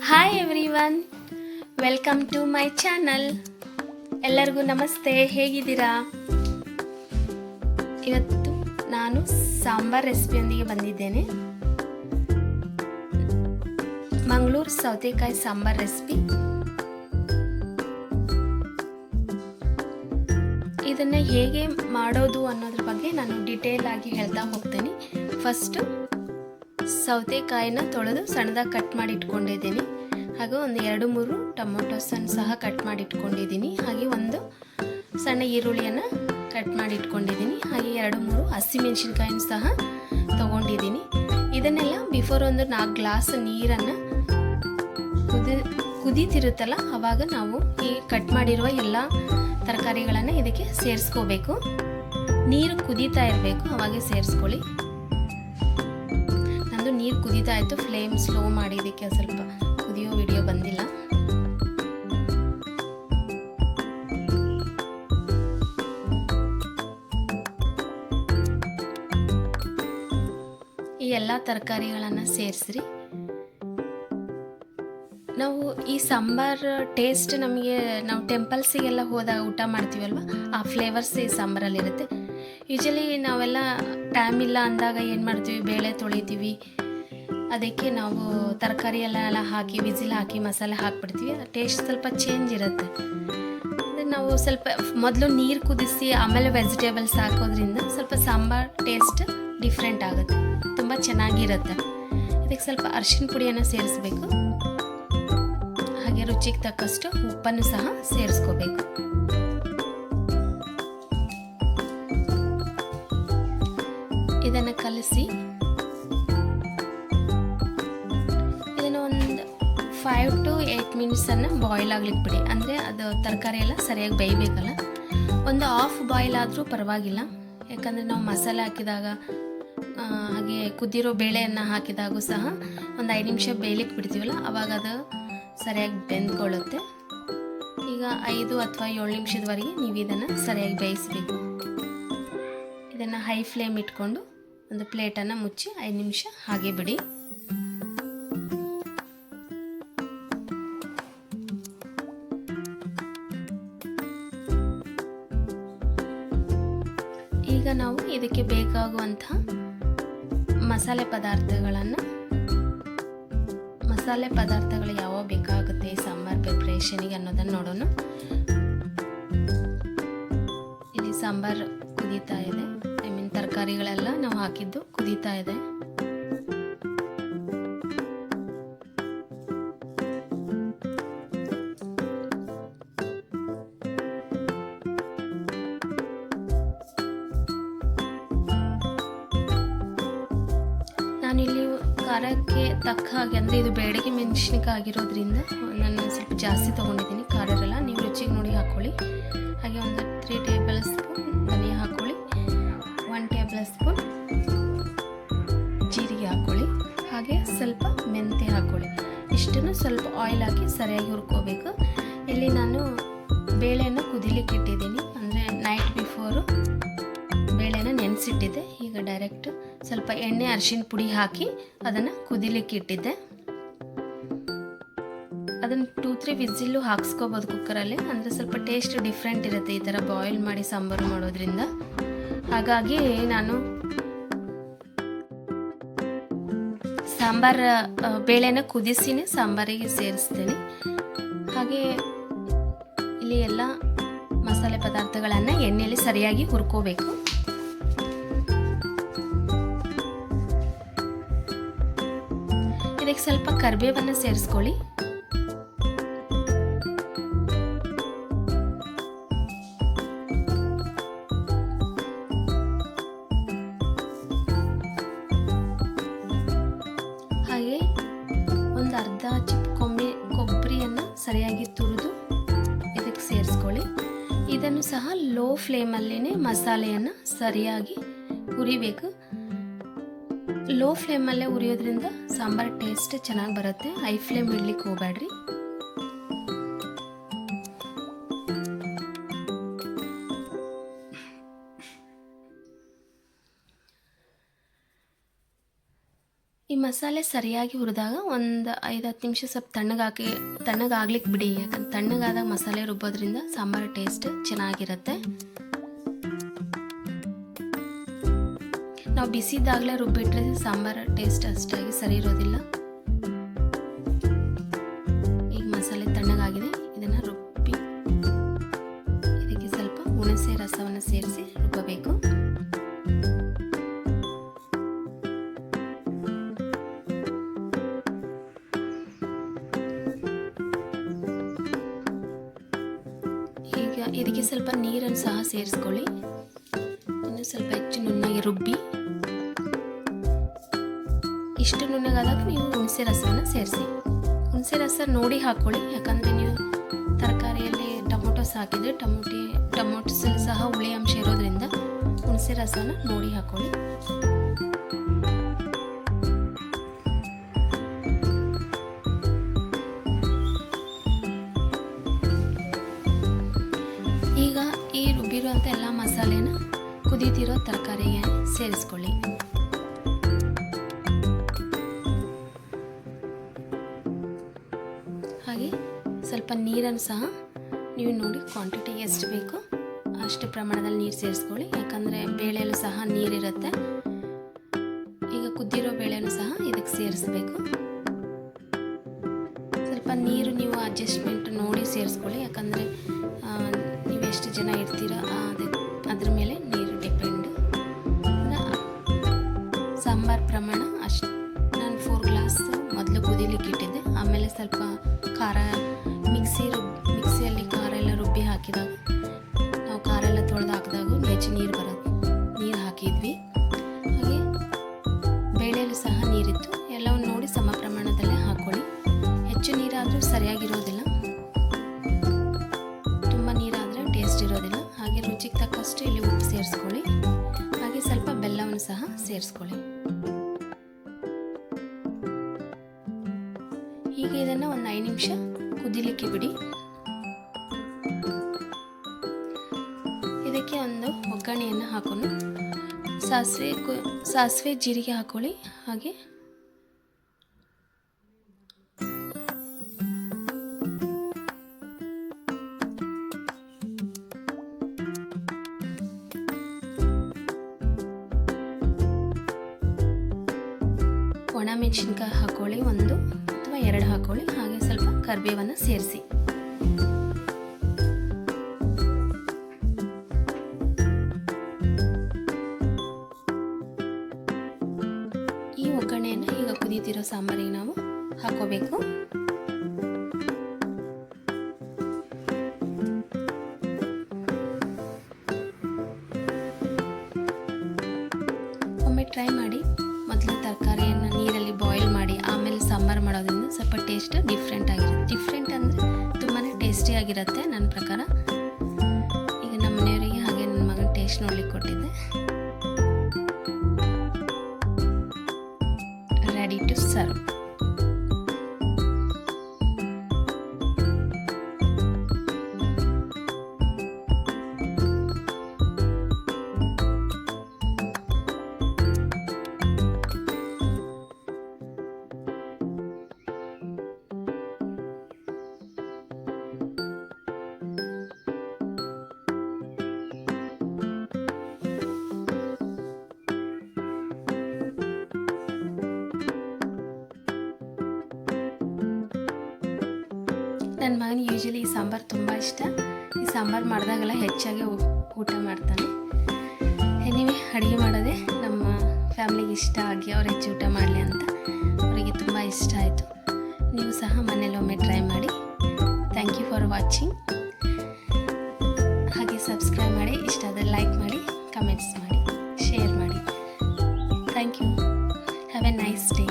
Hi everyone, welcome to my channel. ಎಲ್ಲರಿಗೂ ನಮಸ್ತೆ. ಹೇಗಿದ್ದೀರಾ? ಇವತ್ತು ನಾನು ಸಾಂಬಾರ್ ರೆಸಿಪಿಯೊಂದಿಗೆ ಬಂದಿದ್ದೇನೆ. ಮಂಗಳೂರು ಸೌತೆಕಾಯಿ ಸಾಂಬಾರ್ ರೆಸಿಪಿ. ಇದನ್ನು ಹೇಗೆ ಮಾಡೋದು ಅನ್ನೋದ್ರ ಬಗ್ಗೆ ನಾನು ಡೀಟೇಲ್ ಆಗಿ ಹೇಳ್ತಾ ಹೋಗ್ತೇನೆ. ಫಸ್ಟು ಸೌತೆಕಾಯಿನ ತೊಳೆದು ಸಣ್ಣದಾಗಿ ಕಟ್ ಮಾಡಿ ಇಟ್ಕೊಂಡಿದ್ದೀನಿ. ಹಾಗೆ ಒಂದು 2-3 ಟೊಮೊಟೊಸನ್ನು ಸಹ ಕಟ್ ಮಾಡಿ ಇಟ್ಕೊಂಡಿದ್ದೀನಿ. ಹಾಗೆ ಒಂದು ಸಣ್ಣ ಈರುಳ್ಳಿಯನ್ನು ಕಟ್ ಮಾಡಿ ಇಟ್ಕೊಂಡಿದ್ದೀನಿ. ಹಾಗೆ 2-3 ಹಸಿಮೆಣಸಿನ್ಕಾಯಿನೂ ಸಹ ತೊಗೊಂಡಿದ್ದೀನಿ. ಇದನ್ನೆಲ್ಲ ಬಿಫೋರ್ ಒಂದು 4 ಗ್ಲಾಸ್ ನೀರನ್ನು ಕುದೀತಿರುತ್ತಲ್ಲ ಆವಾಗ ನಾವು ಈ ಕಟ್ ಮಾಡಿರುವ ಎಲ್ಲ ತರಕಾರಿಗಳನ್ನು ಇದಕ್ಕೆ ಸೇರಿಸ್ಕೋಬೇಕು. ನೀರು ಕುದೀತಾ ಇರಬೇಕು, ಅವಾಗೆ ಸೇರಿಸ್ಕೊಳ್ಳಿ. ನಂದು ನೀರು ಕುದೀತಾ ಇತ್ತು, ಫ್ಲೇಮ್ ಸ್ಲೋ ಮಾಡಿ ಇದಕ್ಕೆ ಸ್ವಲ್ಪ ಕುದಿಯೋ ವಿಡಿಯೋ ಬಂದಿಲ್ಲ. ಈ ಎಲ್ಲ ತರಕಾರಿಗಳನ್ನು ಸೇರಿಸ್ರಿ. ನಾವು ಈ ಸಾಂಬಾರ್ ಟೇಸ್ಟ್ ನಾವು ಟೆಂಪಲ್ಸಿಗೆಲ್ಲ ಹೋದಾಗ ಊಟ ಮಾಡ್ತೀವಲ್ವ, ಆ ಫ್ಲೇವರ್ಸ್ ಈ ಸಾಂಬಾರಲ್ಲಿರುತ್ತೆ. ಯೂಶಲಿ ನಾವೆಲ್ಲ ಟೈಮ್ ಇಲ್ಲ ಅಂದಾಗ ಏನು ಮಾಡ್ತೀವಿ, ಬೇಳೆ ತೊಳಿತೀವಿ, ಅದಕ್ಕೆ ನಾವು ತರಕಾರಿ ಎಲ್ಲ ಹಾಕಿ ವಿಸಿಲ್ ಹಾಕಿ ಮಸಾಲೆ ಹಾಕಿಬಿಡ್ತೀವಿ. ಟೇಸ್ಟ್ ಸ್ವಲ್ಪ ಚೇಂಜ್ ಇರುತ್ತೆ. ನಾವು ಸ್ವಲ್ಪ ಮೊದಲು ನೀರು ಕುದಿಸಿ ಆಮೇಲೆ ವೆಜಿಟೇಬಲ್ಸ್ ಹಾಕೋದ್ರಿಂದ ಸ್ವಲ್ಪ ಸಾಂಬಾರ್ ಟೇಸ್ಟ್ ಡಿಫ್ರೆಂಟ್ ಆಗುತ್ತೆ, ತುಂಬ ಚೆನ್ನಾಗಿರುತ್ತೆ. ಇದಕ್ಕೆ ಸ್ವಲ್ಪ ಅರಿಶಿನ ಪುಡಿಯನ್ನು ಸೇರಿಸ್ಬೇಕು. ಹಾಗೆ ರುಚಿಗೆ ತಕ್ಕಷ್ಟು ಉಪ್ಪನ್ನು ಸಹ ಸೇರಿಸ್ಕೋಬೇಕು. ಇದನ್ನು ಕಲಸಿ ಇದನ್ನು ಒಂದು 5 to 8 ಮಿನಿಟ್ಸನ್ನು ಬಾಯ್ಲ್ ಆಗ್ಲಿಕ್ಕೆ ಬಿಡಿ. ಅಂದರೆ ಅದು ತರಕಾರಿ ಎಲ್ಲ ಸರಿಯಾಗಿ ಬೇಯಬೇಕಲ್ಲ. ಒಂದು ಹಾಫ್ ಬಾಯ್ಲ್ ಆದರೂ ಪರವಾಗಿಲ್ಲ, ಯಾಕಂದರೆ ನಾವು ಮಸಾಲೆ ಹಾಕಿದಾಗ ಹಾಗೆ ಕುದಿರೋ ಬೇಳೆಯನ್ನು ಹಾಕಿದಾಗೂ ಸಹ ಒಂದು 5 ನಿಮಿಷ ಬೇಯಲಿಕ್ಕೆ ಬಿಡ್ತೀವಲ್ಲ, ಆವಾಗ ಅದು ಸರಿಯಾಗಿ ಬೆಂದ್ಕೊಳ್ಳುತ್ತೆ. ಈಗ 5 ಅಥವಾ 7 ನಿಮಿಷದವರೆಗೆ ನೀವು ಇದನ್ನು ಸರಿಯಾಗಿ ಬೇಯಿಸಬೇಕು. ಇದನ್ನು ಹೈ ಫ್ಲೇಮ್ ಇಟ್ಕೊಂಡು ಒಂದು ಪ್ಲೇಟನ್ನು ಮುಚ್ಚಿ 5 ನಿಮಿಷ ಹಾಗೆ ಬಿಡಿ. ಈಗ ನಾವು ಇದಕ್ಕೆ ಬೇಕಾಗುವಂತಹ ಮಸಾಲೆ ಪದಾರ್ಥಗಳು ಯಾವ ಬೇಕಾಗುತ್ತೆ ಈ ಸಾಂಬಾರ್ ಪ್ರಿಪ್ರೇಷನಿಗೆ ಅನ್ನೋದನ್ನು ನೋಡೋಣ. ಇಲ್ಲಿ ಸಾಂಬಾರ್ ಕುದೀತಾ ಇದೆ, ತರಕಾರಿಗಳೆಲ್ಲ ನಾವು ಹಾಕಿದ್ದು ಕುದೀತಾ ಇದೆ. ನಾನಿಲ್ಲಿ ಖಾರಕ್ಕೆ ತಕ್ಕ ಹಾಗೆ, ಅಂದರೆ ಇದು ಬೇಡಿಗೆ ಮೆಣಸಿನಕಾಯಿ ಆಗಿರೋದ್ರಿಂದ ನಾನು ಸ್ವಲ್ಪ ಜಾಸ್ತಿ ತೊಗೊಂಡಿದ್ದೀನಿ. ಖಾರ ಇರಲ್ಲ, ನೀವು ರುಚಿಗೆ ನೋಡಿ ಹಾಕ್ಕೊಳ್ಳಿ. ಹಾಗೆ ಒಂದು 3 ಟೇಬಲ್ ಸ್ಪೂನ್ ಧನಿಯಾ ಹಾಕ್ಕೊಳ್ಳಿ, 1 ಟೇಬಲ್ ಸ್ಪೂನ್ ಜೀರಿಗೆ ಹಾಕ್ಕೊಳ್ಳಿ, ಹಾಗೆ ಸ್ವಲ್ಪ ಮೆಂತ್ಯ ಹಾಕ್ಕೊಳ್ಳಿ. ಇಷ್ಟನ್ನು ಸ್ವಲ್ಪ ಆಯಿಲ್ ಹಾಕಿ ಸರಿಯಾಗಿ ಹುರ್ಕೋಬೇಕು. ಇಲ್ಲಿ ನಾನು ಬೇಳೆಯನ್ನು ಕುದಿಲಿಕ್ಕೆ ಇಟ್ಟಿದ್ದೀನಿ, ಅಂದರೆ ನೈಟ್ ಬಿಫೋರು ಬೇಳೆನ ನೆನೆಸಿಟ್ಟಿದ್ದೆ. ಈಗ ಡೈರೆಕ್ಟ್ ಸ್ವಲ್ಪ ಎಣ್ಣೆ ಅರಿಶಿನ ಪುಡಿ ಹಾಕಿ ಅದನ್ನು ಕುದಿಲಿಕ್ಕೆ ಇಟ್ಟಿದ್ದೆ. ಅದನ್ನು 2-3 ವಿಸಿಲ್ಲು ಹಾಕ್ಸ್ಕೋಬೋದು ಕುಕ್ಕರಲ್ಲಿ, ಅಂದರೆ ಸ್ವಲ್ಪ ಟೇಸ್ಟ್ ಡಿಫ್ರೆಂಟ್ ಇರುತ್ತೆ ಈ ಥರ ಬಾಯ್ಲ್ ಮಾಡಿ ಸಾಂಬಾರು ಮಾಡೋದ್ರಿಂದ. ಹಾಗಾಗಿ ನಾನು ಸಾಂಬಾರ ಬೇಳೆನ ಕುದಿಸಿನೇ ಸಾಂಬಾರಿಗೆ ಸೇರಿಸ್ತೇನೆ. ಹಾಗೆ ಇಲ್ಲಿ ಎಲ್ಲ ಮಸಾಲೆ ಪದಾರ್ಥಗಳನ್ನು ಎಣ್ಣೆಯಲ್ಲಿ ಸರಿಯಾಗಿ ಹುರ್ಕೋಬೇಕು. ಇದಕ್ಕೆ ಸ್ವಲ್ಪ ಕರಿಬೇವನ್ನು ಸೇರಿಸ್ಕೊಳ್ಳಿ. ಹಾಗೆ ಒಂದು ಅರ್ಧ ಚಿಪ್ ಕೊಬ್ಬರಿಯನ್ನು ಸರಿಯಾಗಿ ತುರಿದು ಇದಕ್ಕೆ ಸೇರಿಸ್ಕೊಳ್ಳಿ. ಇದನ್ನು ಸಹ ಲೋ ಫ್ಲೇಮಲ್ಲೇ ಮಸಾಲೆಯನ್ನು ಸರಿಯಾಗಿ ಹುರಿಬೇಕು. ಲೋ ಫ್ಲೇಮಲ್ಲೇ ಉರಿಯೋದ್ರಿಂದ ಸಾಂಬಾರ್ ಟೇಸ್ಟ್ ಚೆನ್ನಾಗಿ ಬರುತ್ತೆ. ಹೈ ಫ್ಲೇಮ್ ಇಡ್ಲಿಕ್ಕೆ ಹೋಗಬೇಡ್ರಿ. ಈ ಮಸಾಲೆ ಸರಿಯಾಗಿ ಹುರಿದಾಗ ಒಂದು 5-10 ನಿಮಿಷ ಸ್ವಲ್ಪ ತಣ್ಣಗಾಗ್ಲಿಕ್ಕೆ ಬಿಡಿ. ಯಾಕಂದ್ರೆ ತಣ್ಣಗಾದಾಗ ಮಸಾಲೆ ರುಬ್ಬೋದ್ರಿಂದ ಸಾಂಬಾರು ಟೇಸ್ಟ್ ಚೆನ್ನಾಗಿರುತ್ತೆ. ನಾವು ಬಿಸಿದಾಗಲೇ ರುಬ್ಬಿಟ್ರೆ ಸಾಂಬಾರು ಟೇಸ್ಟ್ ಅಷ್ಟಾಗಿ ಸರಿ ಇರೋದಿಲ್ಲ. ಈಗ ಮಸಾಲೆ ತಣ್ಣಗಾಗಿದೆ, ಇದನ್ನು ರುಬ್ಬಿ ಇದಕ್ಕೆ ಸ್ವಲ್ಪ ಹುಣಸೆ ರಸವನ್ನು ಸೇರಿಸಿ ರುಬ್ಬಬೇಕು. ಇದಕ್ಕೆ ಸ್ವಲ್ಪ ನೀರನ್ನು ಸಹ ಸೇರಿಸ್ಕೊಳ್ಳಿ. ಇನ್ನು ಸ್ವಲ್ಪ ಹೆಚ್ಚು ನುಣ್ಣಗೆ ರುಬ್ಬಿ, ಇಷ್ಟು ನುಣ್ಣಗಾದಾಗ ನೀವು ಹುಣಸೆ ರಸವನ್ನು ಸೇರಿಸಿ. ಹುಣಸೆ ರಸ ನೋಡಿ ಹಾಕ್ಕೊಳ್ಳಿ, ಯಾಕಂದರೆ ನೀವು ತರಕಾರಿಯಲ್ಲಿ ಟೊಮೊಟೊಸ್ ಹಾಕಿದರೆ ಟೊಮೊಟೊಸಲ್ಲಿ ಸಹ ಹುಳಿ ಅಂಶ ಇರೋದ್ರಿಂದ ಹುಣಸೆ ರಸನ ನೋಡಿ ಹಾಕ್ಕೊಳ್ಳಿ. ಈಗ ಈ ರುಬ್ಬಿರುವಂಥ ಎಲ್ಲ ಮಸಾಲೆನ ಕುದೀತಿರೋ ತರಕಾರಿಗೆ ಸೇರಿಸ್ಕೊಳ್ಳಿ. ಹಾಗೆ ಸ್ವಲ್ಪ ನೀರನ್ನು ಸಹ ನೀವು ನೋಡಿ ಕ್ವಾಂಟಿಟಿ ಎಷ್ಟು ಬೇಕು ಅಷ್ಟು ಪ್ರಮಾಣದಲ್ಲಿ ನೀರು ಸೇರಿಸ್ಕೊಳ್ಳಿ. ಯಾಕಂದರೆ ಬೇಳೆಯಲ್ಲೂ ಸಹ ನೀರಿರುತ್ತೆ. ಈಗ ಕುದ್ದಿರೋ ಬೇಳೆನೂ ಸಹ ಇದಕ್ಕೆ ಸೇರಿಸಬೇಕು. ಸ್ವಲ್ಪ ನೀರು ನೀವು ಅಡ್ಜಸ್ಟ್ಮೆಂಟ್ ನೋಡಿ ಸೇರಿಸ್ಕೊಳ್ಳಿ. ಯಾಕಂದರೆ ನೀವು ಎಷ್ಟು ಜನ ಇರ್ತೀರೋ ಅದ್ರ ಮೇಲೆ ನೀರು ಡಿಪೆಂಡು. ಸಾಂಬಾರು ಪ್ರಮಾಣ ಅಷ್ಟು ನಾನು 4 ಗ್ಲಾಸ್ ಮೊದಲು ಕುದಿಲಿಕ್ಕೆ ಇಟ್ಟಿದ್ದೆ. ಆಮೇಲೆ ಸ್ವಲ್ಪ ಖಾರ ಮಿಕ್ಸಿಯಲ್ಲಿ ಖಾರ ಎಲ್ಲ ರುಬ್ಬಿ ಹಾಕಿದಾಗ, ನಾವು ಖಾರ ಎಲ್ಲ ತೊಳೆದು ಹಾಕಿದಾಗ ಹೆಚ್ಚು ನೀರು ಹಾಕಿದ್ವಿ. ಹಾಗೆ ಬೇಳೆಯಲ್ಲೂ ಸಹ ನೀರಿತ್ತು. ಎಲ್ಲವನ್ನು ನೋಡಿ ಸಮ ಪ್ರಮಾಣದಲ್ಲೇ ಹಾಕ್ಕೊಳ್ಳಿ. ಹೆಚ್ಚು ನೀರಾದರೂ ಸರಿಯಾಗಿರೋದಿಲ್ಲ, ತುಂಬ ನೀರಾದರೆ ಟೇಸ್ಟ್ ಇರೋದಿಲ್ಲ. ಹಾಗೆ ರುಚಿಗೆ ತಕ್ಕಷ್ಟು ಇಲ್ಲಿ ಉಪ್ಪು ಸೇರಿಸ್ಕೊಳ್ಳಿ. ಹಾಗೆ ಸ್ವಲ್ಪ ಬೆಲ್ಲವನ್ನು ಸಹ ಸೇರಿಸ್ಕೊಳ್ಳಿ. ಈಗ ಇದನ್ನು ಒಂದು 5 ನಿಮಿಷ ಕುದಿಲಿಕ್ಕೆ ಬಿಡಿ. ಇದಕ್ಕೆ ಒಂದು ಒಗ್ಗರಣೆಯನ್ನು ಹಾಕೊಂಡು ಸಾಸಿವೆ ಜೀರಿಗೆ ಹಾಕೊಳ್ಳಿ. ಹಾಗೆ ಒಣಮೆಣಸಿನ್ಕಾಯಿ ಹಾಕೊಳ್ಳಿ, 1 ಅಥವಾ 2 ಹಾಕೊಳ್ಳಿ. ಹಾಗೆ ಸ್ವಲ್ಪ ಕರಿಬೇವನ್ನು ಸೇರಿಸಿ. ಈ ಒಗ್ಗರಣೆಯನ್ನು ಈಗ ಕುದೀತಿರೋ ಸಾಂಬಾರಿಗೆ ನಾವು ಹಾಕೋಬೇಕು. ಒಮ್ಮೆ ಟ್ರೈ ಮಾಡಿ. ಮೊದಲು ತರಕಾರಿಯನ್ನು ನೀರಲ್ಲಿ ಬಾಯ್ಲ್ ಮಾಡಿ ಆಮೇಲೆ ಸಾಂಬಾರು ಮಾಡೋದ್ರಿಂದ ಸ್ವಲ್ಪ ಟೇಸ್ಟ್ ಡಿಫ್ರೆಂಟ್ ಆಗಿರುತ್ತೆ. ಡಿಫ್ರೆಂಟ್ ಅಂದರೆ ತುಂಬಾ ಟೇಸ್ಟಿಯಾಗಿರುತ್ತೆ ನನ್ನ ಪ್ರಕಾರ. ಈಗ ನಮ್ಮ ಮನೆಯವರಿಗೆ ಹಾಗೆ ನನ್ನ ಮಗನ ಟೇಸ್ಟ್ ನೋಡ್ಲಿಕ್ಕೆ ಕೊಟ್ಟಿದ್ದೆ. Ready to serve. ನನ್ನ ಮಗನಿಗೆ ಯೂಶಲಿ ಈ ಸಾಂಬಾರು ತುಂಬ ಇಷ್ಟ. ಈ ಸಾಂಬಾರು ಮಾಡಿದಾಗೆಲ್ಲ ಹೆಚ್ಚಾಗಿ ಊಟ ಮಾಡ್ತಾನೆ. ಎನಿವೆ ಅಡುಗೆ ಮಾಡೋದೇ ನಮ್ಮ ಫ್ಯಾಮ್ಲಿಗೆ ಇಷ್ಟ ಆಗಿ ಅವ್ರು ಹೆಚ್ಚು ಊಟ ಮಾಡಲಿ ಅಂತ ಅವರಿಗೆ ತುಂಬ ಇಷ್ಟ ಆಯಿತು. ನೀವು ಸಹ ಮನೇಲಿ ಒಮ್ಮೆ ಟ್ರೈ ಮಾಡಿ. Thank you for watching. ಹಾಗೆ ಸಬ್ಸ್ಕ್ರೈಬ್ ಮಾಡಿ, ಇಷ್ಟ ಆದರೆ ಲೈಕ್ ಮಾಡಿ, ಕಮೆಂಟ್ಸ್ ಮಾಡಿ, ಶೇರ್ ಮಾಡಿ. Thank you. Have a nice day.